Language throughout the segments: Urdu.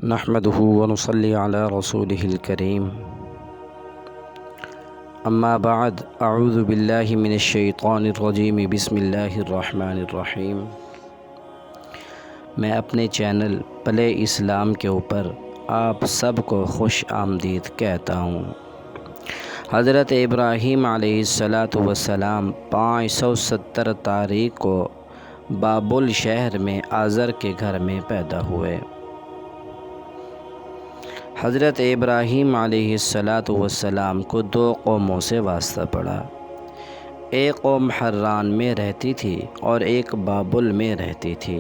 نحمده ونصلي على رسوله الكريم اما بعد اعوذ باللہ من الشیطان الرجیم بسم اللہ الرحمن الرحیم۔ میں اپنے چینل پلے اسلام کے اوپر آپ سب کو خوش آمدید کہتا ہوں۔ حضرت ابراہیم علیہ السلام 570 تاریخ کو بابل شہر میں آزر کے گھر میں پیدا ہوئے۔ حضرت ابراہیم علیہ السلام کو 2 قوموں سے واسطہ پڑا۔ ایک قوم حران میں رہتی تھی اور ایک بابل میں رہتی تھی۔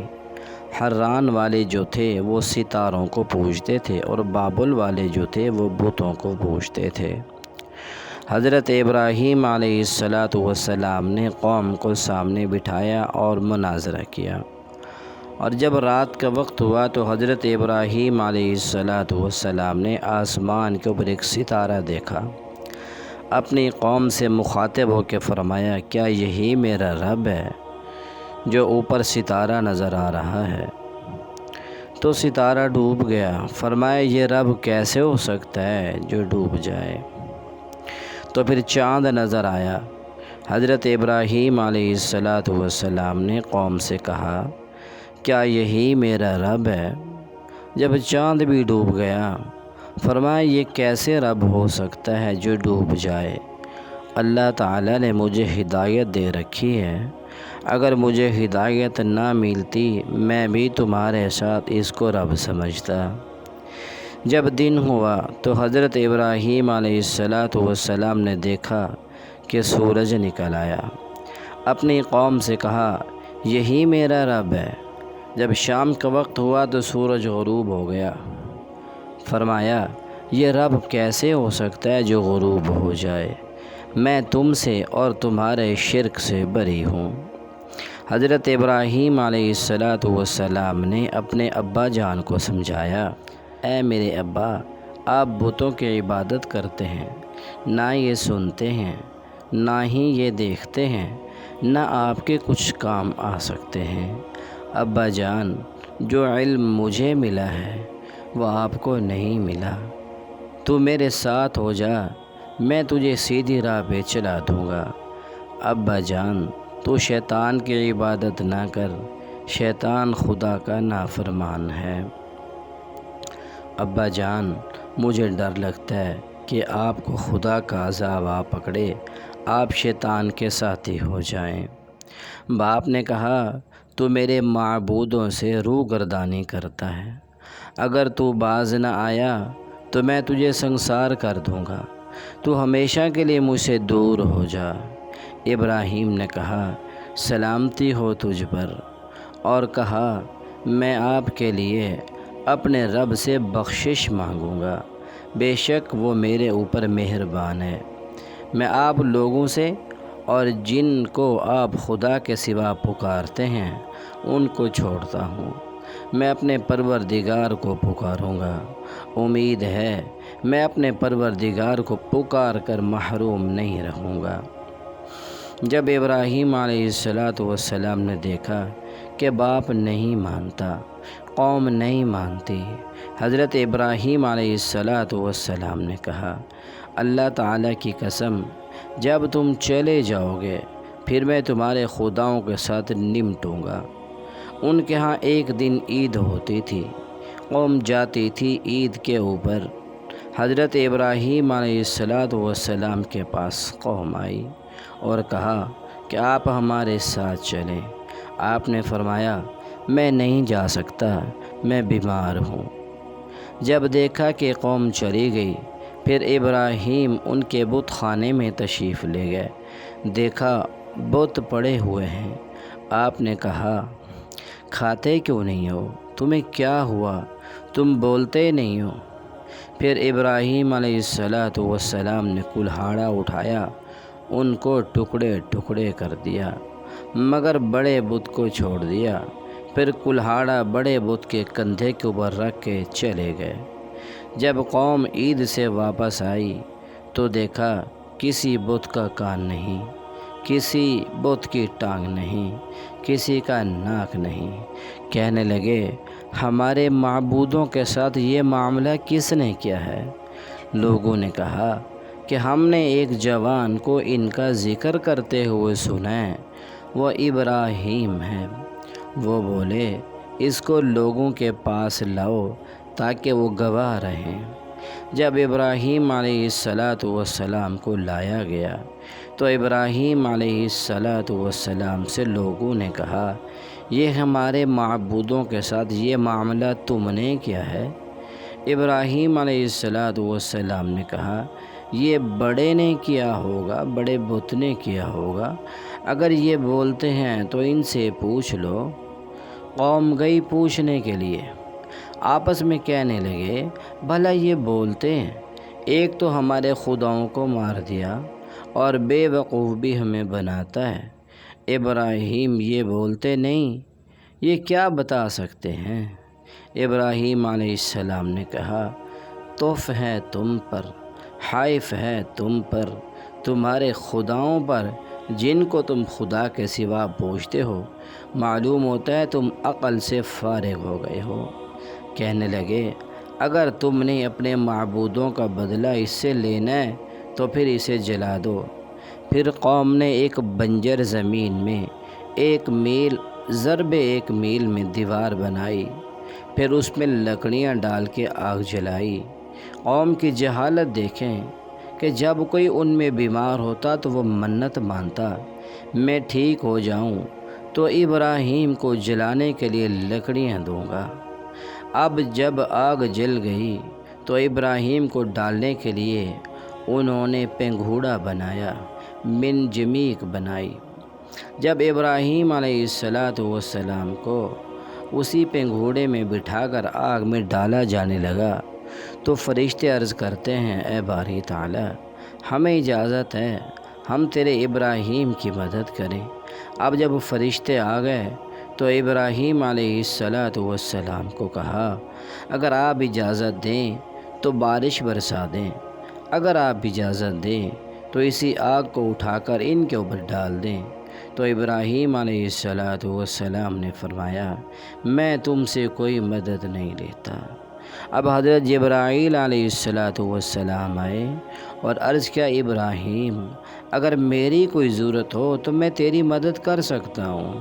حران والے جو تھے وہ ستاروں کو پوجتے تھے اور بابل والے جو تھے وہ بتوں کو پوجتے تھے۔ حضرت ابراہیم علیہ السلام نے قوم کو سامنے بٹھایا اور مناظرہ کیا، اور جب رات کا وقت ہوا تو حضرت ابراہیم علیہ السلام نے آسمان کے اوپر ایک ستارہ دیکھا۔ اپنی قوم سے مخاطب ہو کے فرمایا، کیا یہی میرا رب ہے جو اوپر ستارہ نظر آ رہا ہے؟ تو ستارہ ڈوب گیا۔ فرمایا، یہ رب کیسے ہو سکتا ہے جو ڈوب جائے؟ تو پھر چاند نظر آیا۔ حضرت ابراہیم علیہ السلام نے قوم سے کہا، کیا یہی میرا رب ہے؟ جب چاند بھی ڈوب گیا، فرمایا، یہ کیسے رب ہو سکتا ہے جو ڈوب جائے؟ اللہ تعالیٰ نے مجھے ہدایت دے رکھی ہے، اگر مجھے ہدایت نہ ملتی میں بھی تمہارے ساتھ اس کو رب سمجھتا۔ جب دن ہوا تو حضرت ابراہیم علیہ السلام نے دیکھا کہ سورج نکل آیا۔ اپنی قوم سے کہا، یہی میرا رب ہے۔ جب شام کا وقت ہوا تو سورج غروب ہو گیا۔ فرمایا، یہ رب کیسے ہو سکتا ہے جو غروب ہو جائے؟ میں تم سے اور تمہارے شرک سے بری ہوں۔ حضرت ابراہیم علیہ السلام نے اپنے ابا جان کو سمجھایا، اے میرے ابا، آپ بتوں کی عبادت کرتے ہیں، نہ یہ سنتے ہیں، نہ ہی یہ دیکھتے ہیں، نہ آپ کے کچھ کام آ سکتے ہیں۔ ابا جان، جو علم مجھے ملا ہے وہ آپ کو نہیں ملا۔ تو میرے ساتھ ہو جا، میں تجھے سیدھی راہ پہ چلا دوں گا۔ ابا جان، تو شیطان کی عبادت نہ کر، شیطان خدا کا نافرمان ہے۔ ابا جان، مجھے ڈر لگتا ہے کہ آپ کو خدا کا عذاب آ پکڑے، آپ شیطان کے ساتھی ہو جائیں۔ باپ نے کہا، تو میرے معبودوں سے روگردانی کرتا ہے، اگر تو باز نہ آیا تو میں تجھے سنسار کر دوں گا، تو ہمیشہ کے لیے مجھ سے دور ہو جا۔ ابراہیم نے کہا، سلامتی ہو تجھ پر، اور کہا، میں آپ کے لیے اپنے رب سے بخشش مانگوں گا، بے شک وہ میرے اوپر مہربان ہے۔ میں آپ لوگوں سے اور جن کو آپ خدا کے سوا پکارتے ہیں ان کو چھوڑتا ہوں، میں اپنے پروردگار کو پکاروں گا۔ امید ہے میں اپنے پروردگار کو پکار کر محروم نہیں رہوں گا۔ جب ابراہیم علیہ السلام نے دیکھا کہ باپ نہیں مانتا، قوم نہیں مانتی، حضرت ابراہیم علیہ السلام نے کہا، اللہ تعالیٰ کی قسم، جب تم چلے جاؤ گے پھر میں تمہارے خداؤں کے ساتھ نمٹوں گا۔ ان کے ہاں ایک دن عید ہوتی تھی، قوم جاتی تھی عید کے اوپر۔ حضرت ابراہیم علیہ السلام کے پاس قوم آئی اور کہا کہ آپ ہمارے ساتھ چلیں۔ آپ نے فرمایا، میں نہیں جا سکتا، میں بیمار ہوں۔ جب دیکھا کہ قوم چلی گئی، پھر ابراہیم ان کے بت خانے میں تشریف لے گئے۔ دیکھا بت پڑے ہوئے ہیں۔ آپ نے کہا، کھاتے کیوں نہیں ہو؟ تمہیں کیا ہوا؟ تم بولتے نہیں ہو؟ پھر ابراہیم علیہ السلام نے کلہاڑا اٹھایا، ان کو ٹکڑے ٹکڑے کر دیا، مگر بڑے بت کو چھوڑ دیا۔ پھر کلہاڑا بڑے بت کے کندھے کے اوپر رکھ کے چلے گئے۔ جب قوم عید سے واپس آئی تو دیکھا کسی بت کا کان نہیں، کسی بت کی ٹانگ نہیں، کسی کا ناک نہیں۔ کہنے لگے، ہمارے معبودوں کے ساتھ یہ معاملہ کس نے کیا ہے؟ لوگوں نے کہا کہ ہم نے ایک جوان کو ان کا ذکر کرتے ہوئے سنا ہے، وہ ابراہیم ہے۔ وہ بولے، اس کو لوگوں کے پاس لاؤ تاکہ وہ گواہ رہیں۔ جب ابراہیم علیہ السلام کو لایا گیا تو ابراہیم علیہ السلام سے لوگوں نے کہا، یہ ہمارے معبودوں کے ساتھ یہ معاملہ تم نے کیا ہے؟ ابراہیم علیہ السلام نے کہا، یہ بڑے نے کیا ہوگا، بڑے بت نے کیا ہوگا، اگر یہ بولتے ہیں تو ان سے پوچھ لو۔ قوم گئی پوچھنے کے لیے، آپس میں کہنے لگے، بھلا یہ بولتے ہیں، ایک تو ہمارے خداؤں کو مار دیا اور بے وقوف بھی ہمیں بناتا ہے، ابراہیم یہ بولتے نہیں، یہ کیا بتا سکتے ہیں؟ ابراہیم علیہ السلام نے کہا، توف ہے تم پر، حائف ہے تم پر، تمہارے خداؤں پر جن کو تم خدا کے سوا پوچھتے ہو، معلوم ہوتا ہے تم عقل سے فارغ ہو گئے ہو۔ کہنے لگے، اگر تم نے اپنے معبودوں کا بدلہ اس سے لینا ہے تو پھر اسے جلا دو۔ پھر قوم نے ایک بنجر زمین میں 1 میل ضرب 1 میل میں دیوار بنائی، پھر اس میں لکڑیاں ڈال کے آگ جلائی۔ قوم کی جہالت دیکھیں کہ جب کوئی ان میں بیمار ہوتا تو وہ منت مانتا، میں ٹھیک ہو جاؤں تو ابراہیم کو جلانے کے لیے لکڑیاں دوں گا۔ اب جب آگ جل گئی تو ابراہیم کو ڈالنے کے لیے انہوں نے پنگھوڑا بنایا، منجمیق بنائی۔ جب ابراہیم علیہ السلام کو اسی پنگھوڑے میں بٹھا کر آگ میں ڈالا جانے لگا تو فرشتے عرض کرتے ہیں، اے باری تعالی، ہمیں اجازت ہے ہم تیرے ابراہیم کی مدد کریں۔ اب جب فرشتے آ گئے تو ابراہیم علیہ السلام کو کہا، اگر آپ اجازت دیں تو بارش برسا دیں، اگر آپ اجازت دیں تو اسی آگ کو اٹھا کر ان کے اوپر ڈال دیں۔ تو ابراہیم علیہ السلام نے فرمایا، میں تم سے کوئی مدد نہیں لیتا۔ اب حضرت جبرائیل علیہ السلام آئے اور عرض کیا، ابراہیم، اگر میری کوئی ضرورت ہو تو میں تیری مدد کر سکتا ہوں۔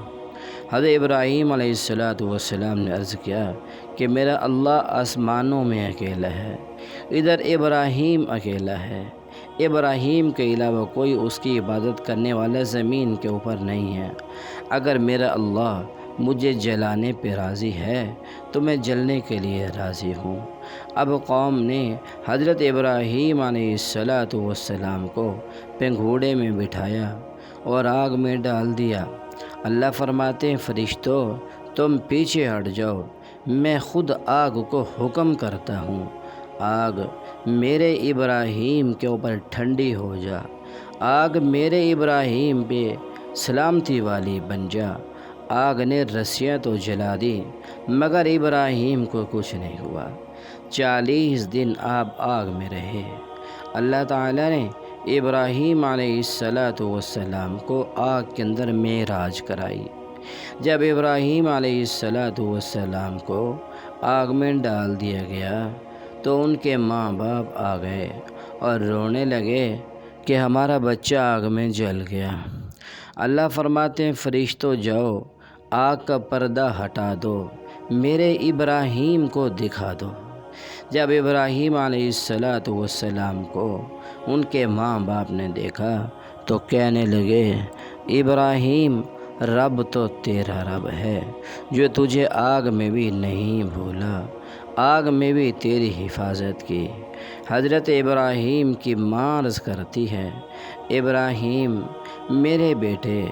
حضرت ابراہیم علیہ السلام نے عرض کیا کہ میرا اللہ آسمانوں میں اکیلا ہے، ادھر ابراہیم اکیلا ہے، ابراہیم کے علاوہ کوئی اس کی عبادت کرنے والا زمین کے اوپر نہیں ہے۔ اگر میرا اللہ مجھے جلانے پہ راضی ہے تو میں جلنے کے لیے راضی ہوں۔ اب قوم نے حضرت ابراہیم علیہ السلام کو پنگھوڑے میں بٹھایا اور آگ میں ڈال دیا۔ اللہ فرماتے ہیں، فرشتوں تم پیچھے ہٹ جاؤ، میں خود آگ کو حکم کرتا ہوں، آگ میرے ابراہیم کے اوپر ٹھنڈی ہو جا، آگ میرے ابراہیم پہ سلامتی والی بن جا۔ آگ نے رسیاں تو جلا دی مگر ابراہیم کو کچھ نہیں ہوا۔ 40 دن آپ آگ میں رہے۔ اللہ تعالیٰ نے ابراہیم علیہ السلام کو آگ کے اندر معراج کرائی۔ جب ابراہیم علیہ السلام کو آگ میں ڈال دیا گیا تو ان کے ماں باپ آ گئے اور رونے لگے کہ ہمارا بچہ آگ میں جل گیا۔ اللہ فرماتے ہیں، فرشتوں جاؤ آگ کا پردہ ہٹا دو، میرے ابراہیم کو دکھا دو۔ جب ابراہیم علیہ السلام کو ان کے ماں باپ نے دیکھا تو کہنے لگے، ابراہیم، رب تو تیرا رب ہے جو تجھے آگ میں بھی نہیں بھولا، آگ میں بھی تیری حفاظت کی۔ حضرت ابراہیم کی ماں عرض کرتی ہے، ابراہیم میرے بیٹے،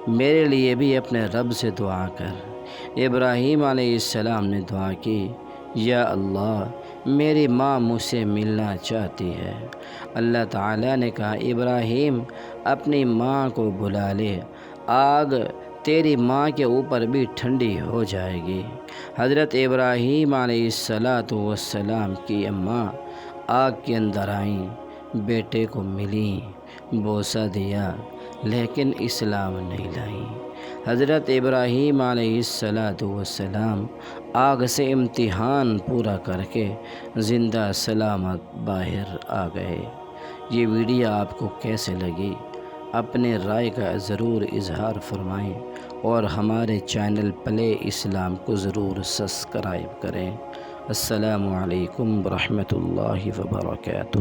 میرے لیے بھی اپنے رب سے دعا کر۔ ابراہیم علیہ السلام نے دعا کی، یا اللہ میری ماں مجھ سے ملنا چاہتی ہے۔ اللہ تعالیٰ نے کہا، ابراہیم اپنی ماں کو بلا لے، آگ تیری ماں کے اوپر بھی ٹھنڈی ہو جائے گی۔ حضرت ابراہیم علیہ السلام کی اماں آگ کے اندر آئیں، بیٹے کو ملیں، بوسہ دیا، لیکن اسلام نہیں لائیں۔ حضرت ابراہیم علیہ السلام آگ سے امتحان پورا کر کے زندہ سلامت باہر آ گئے۔ یہ ویڈیو آپ کو کیسے لگی؟ اپنے رائے کا ضرور اظہار فرمائیں اور ہمارے چینل پلے اسلام کو ضرور سبسکرائب کریں۔ السلام علیکم ورحمۃ اللہ وبرکاتہ۔